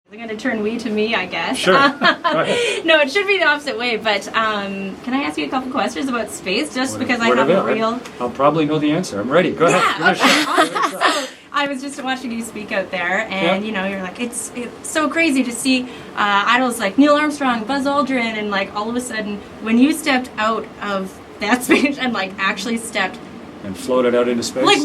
They're going to turn we to me, I guess. Sure. No, it should be the opposite way, but can I ask you a couple questions about space, just because I have a real... I'll probably know the answer. I'm ready. Go ahead. So, I was just watching you speak out there, and you know, you're like, it's so crazy to see idols like Neil Armstrong, Buzz Aldrin, and like all of a sudden, when you stepped out of that space and like actually stepped and floated out into space. Like,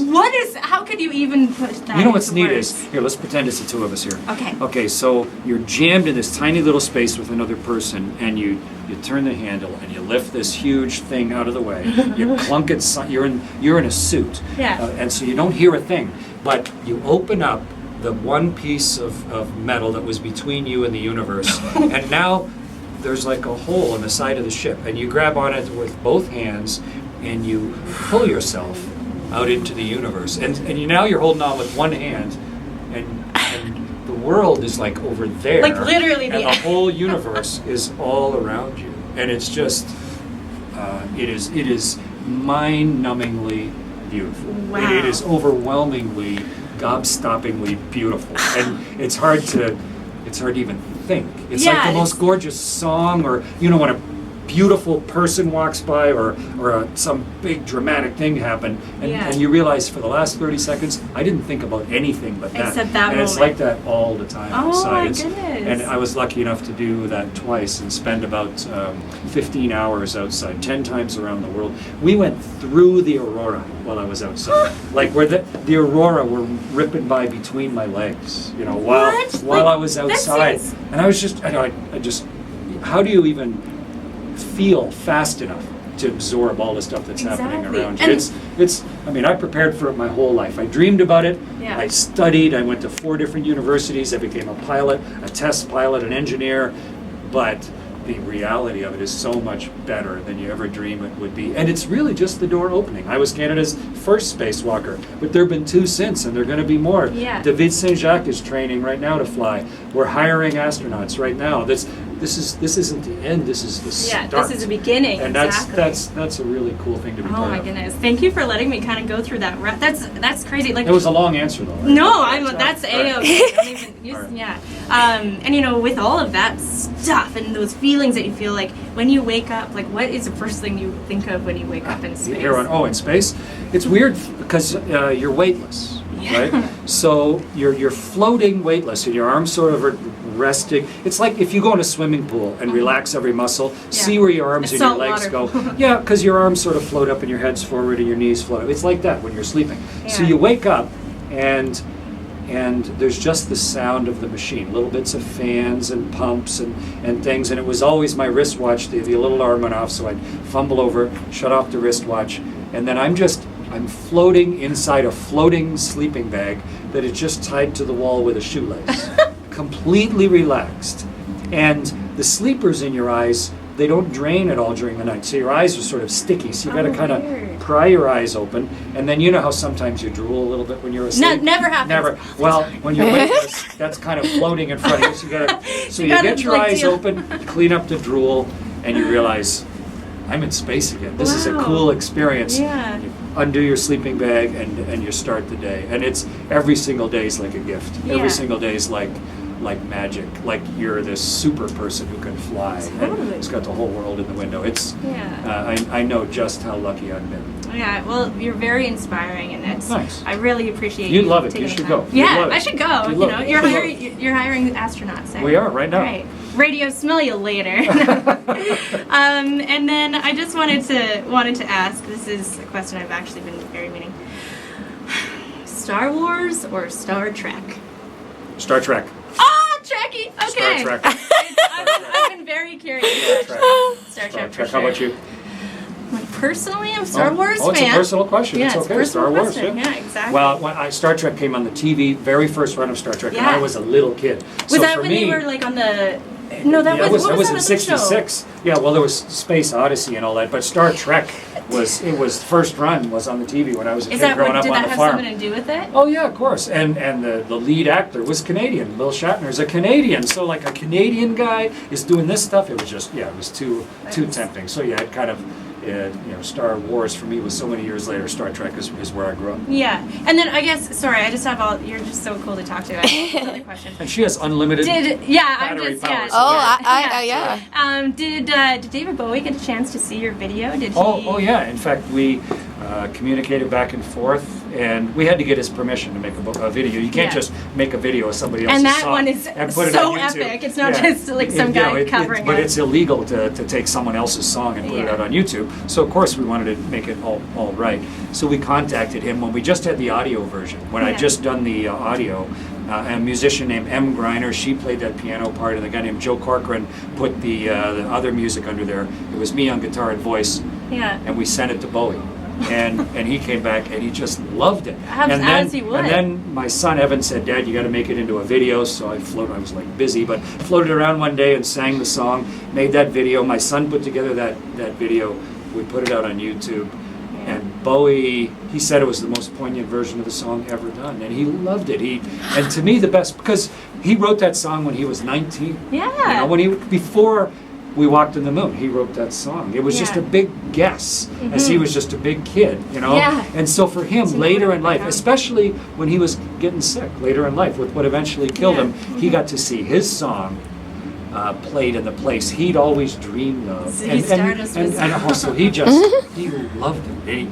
how could you even put that? You know what's neat words? is, here, let's pretend it's the two of us here. Okay. Okay, so you're jammed in this tiny little space with another person, and you turn the handle and you lift this huge thing out of the way. You clunk it. You're in a suit. Yeah. And so you don't hear a thing, but you open up the one piece of metal that was between you and the universe, and now there's like a hole in the side of the ship, and you grab on it with both hands, and you pull yourself out into the universe. And now you're holding on with one hand, and the world is like over there. Like literally and the whole universe is all around you. And it's just, it is mind-numbingly beautiful. Wow. It is overwhelmingly, gobstoppingly beautiful. And it's hard to even think. It's like the most gorgeous song, or, you know, when a beautiful person walks by, or some big dramatic thing happened, and you realize for the last 30 seconds I didn't think about anything but that. Except that and moment. It's like that all the time outside. My goodness. And I was lucky enough to do that twice and spend about 15 hours outside, 10 times around the world. We went through the aurora while I was outside. Like where the aurora were ripping by between my legs, you know, while I was outside. And I was just, I just, how do you even feel fast enough to absorb all the stuff that's happening around you? It's I mean, I prepared for it my whole life. I dreamed about it. I studied. I went to 4 different universities. I became a pilot, a test pilot, an engineer. But the reality of it is so much better than you ever dream it would be. And it's really just the door opening. I was Canada's first spacewalker, but there have been 2 since, and there are going to be more. David Saint-Jacques is training right now to fly. We're hiring astronauts right now. This isn't the end. This is the start. This is the beginning. And that's a really cool thing to be part of. Oh my goodness! Thank you for letting me kind of go through that. That's crazy. Like, it was a long answer though. Right? No, that's A-okay. And you know, with all of that stuff and those feelings that you feel, like when you wake up, like what is the first thing you think of when you wake up in space? In space, it's weird because you're weightless. Right? So you're floating weightless, and your arms sort of are resting. It's like if you go in a swimming pool and relax every muscle, see where your arms and your legs go. Yeah, because your arms sort of float up and your head's forward and your knees float up. It's like that when you're sleeping. So you wake up and there's just the sound of the machine, little bits of fans and pumps and things. And it was always my wristwatch, the little alarm went off, so I'd fumble over, shut off the wristwatch, and then I'm floating inside a floating sleeping bag that is just tied to the wall with a shoelace. Completely relaxed. And the sleepers in your eyes, they don't drain at all during the night. So your eyes are sort of sticky. So you got to kind of pry your eyes open. And then you know how sometimes you drool a little bit when you're asleep? Never happens. Never. Well, when you're weightless, that's kind of floating in front of you. So you get your eyes open, clean up the drool, and you realize, I'm in space again. This is a cool experience. You undo your sleeping bag and you start the day. And it's every single day is like a gift. Every single day is like magic. Like you're this super person who can fly. And it's got the whole world in the window. It's I know just how lucky I've been. Yeah, well, you're very inspiring, and it's nice. I really appreciate you. You'd love it. You should go. Yeah, I should go. You know, you're hiring astronauts. We are right now. Right. Radio, smell you later. And then I just wanted to ask. This is a question I've actually been very meaning. Star Wars or Star Trek? Star Trek. Oh, Trekkie. Okay. Star Trek. I've been very curious. Star Trek. How about you? Personally, I'm a Star Wars fan. It's a personal question. Yeah, it's okay. Star Wars. Yeah, exactly. Well, when Star Trek came on the TV, very first run of Star Trek, and I was a little kid. Was that when they were like on the? No, that was in '66. Yeah, well, there was Space Odyssey and all that, but Star Trek was first run was on the TV when I was a kid growing up on the farm. Did that have something to do with it? Oh yeah, of course. And the lead actor was Canadian. Bill Shatner's a Canadian, so like a Canadian guy is doing this stuff. It was just it was too tempting. So yeah, it kind of Star Wars for me was so many years later. Star Trek is where I grew up. Yeah, and then I guess, sorry, I just have you're just so cool to talk to. I have another question. And she has unlimited battery power. Did David Bowie get a chance to see your video? Did he? Oh yeah. In fact, we communicated back and forth, and we had to get his permission to make a video. You can't just make a video of somebody else's song. And that song one is and put it so on YouTube. epic. It's not just like some guy covering it. But it's illegal to take someone else's song and put it out on YouTube. So of course we wanted to make it all right. So we contacted him when we just had the audio version. When I just done the audio, a musician named M. Griner, she played that piano part, and a guy named Joe Corcoran put the other music under there. It was me on guitar and voice, and we sent it to Bowie. And he came back and he just loved it. As he would. And then my son Evan said, "Dad, you got to make it into a video." So I was like busy, but floated around one day and sang the song, made that video. My son put together that video. We put it out on YouTube. And Bowie, he said it was the most poignant version of the song ever done, and he loved it. And to me, the best, because he wrote that song when he was 19. Yeah. Before we walked in the moon, he wrote that song. It was just a big guess, as he was just a big kid, Yeah. And so for him, later in life, especially when he was getting sick later in life with what eventually killed him, he got to see his song played in the place he'd always dreamed of. So and also he loved it.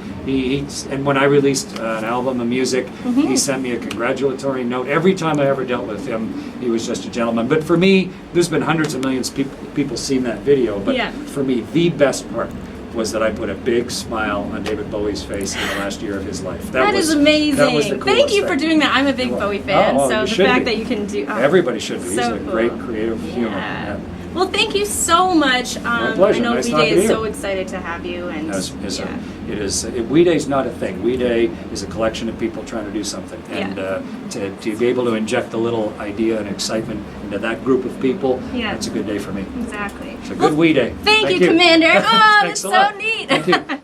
And when I released an album of music, he sent me a congratulatory note. Every time I ever dealt with him, he was just a gentleman. But for me, there's been hundreds of millions of people seen that video, but for me, the best part was that I put a big smile on David Bowie's face in the last year of his life. That is amazing. That was the coolest Thank you for thing. doing that. I'm a big Bowie fan, so the fact that you can do... Everybody should be. He's a cool. great creative human. Yeah. Well, thank you so much. My pleasure. I know Nice V-Day is talking to so you. excited to have you. And We Day's not a thing. We Day is a collection of people trying to do something, and to be able to inject a little idea and excitement into that group of people, that's a good day for me. Exactly. It's a good We Day. Thank you, Commander. Oh, that's Thanks a lot. so neat. Thank you.